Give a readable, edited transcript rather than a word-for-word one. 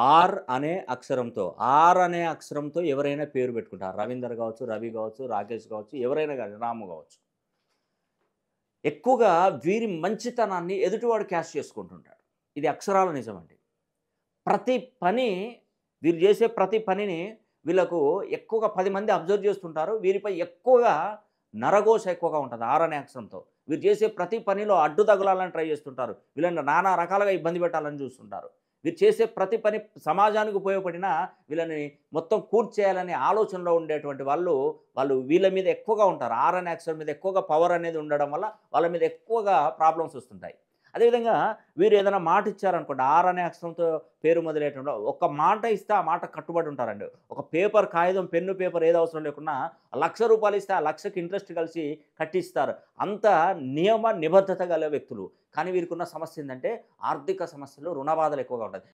Are అనే అక్షరంతో, are అనే అక్షరంతో ఎవరైనా పేరు పెట్టుకుంటారు. రవీందర్ గావచ్చు, రవి గావచ్చు, రాకేష్ గావచ్చు, ఎవరైనా గాని, రాము గావచ్చు. ఎక్కువగా వీరి మంచితనాన్ని ఎదుటివాడు క్యాష్ చేసుకుంటుంటాడు. ఇది అక్షరాల నిజమండి. ప్రతి పని వీరు చేసే ప్రతి పనిని వీళ్ళకు ఎక్కువగా 10 మంది అబ్జర్వ్ చేస్తుంటారు. వీరిపై ఎక్కువగా నరఘోష ఎక్కువగా ఉంటది. ఆర్ అనే అక్షరంతో. వీరు చేసే ప్రతి పనిలో అడ్డు తగలాలని ట్రై చేస్తుంటారు. వీళ్ళని నానా రకాలుగా ఇబ్బంది పెట్టాలని చూస్తుంటారు. వీరు చేసే ప్రతి పని సమాజానికి ఉపయోగపడినా వీళ్ళని మొత్తం కూల్చేయాలనే ఆలోచనలో ఉండేటువంటి వాళ్ళు వీళ్ళ మీద ఎక్కువగా ఉంటారు. ఆర్ అనే అక్షరం మీద ఎక్కువగా పవర్ అనేది ఉండడం వల్ల వాళ్ళ మీద ఎక్కువగా ప్రాబ్లమ్స్ వస్తుంటాయి. అదేవిధంగా వీరు ఏదైనా మాట ఇచ్చారనుకోండి, ఆర్ అనే అక్షరంతో పేరు మొదలయ్యేటువంటి ఒక మాట ఇస్తే ఆ మాట కట్టుబడి ఉంటారండి. ఒక పేపర్, కాగితం, పెన్ను, పేపర్ ఏది అవసరం లేకున్నా రూ. 1,00,000 ఇస్తే ఆ 1,00,000కి ఇంట్రెస్ట్ కలిసి కట్టిస్తారు. అంత నియమ నిబద్ధత గల వ్యక్తులు. కానీ వీరికున్న సమస్య ఏందంటే ఆర్థిక సమస్యలు, రుణ బాధలు ఎక్కువగా ఉంటాయి.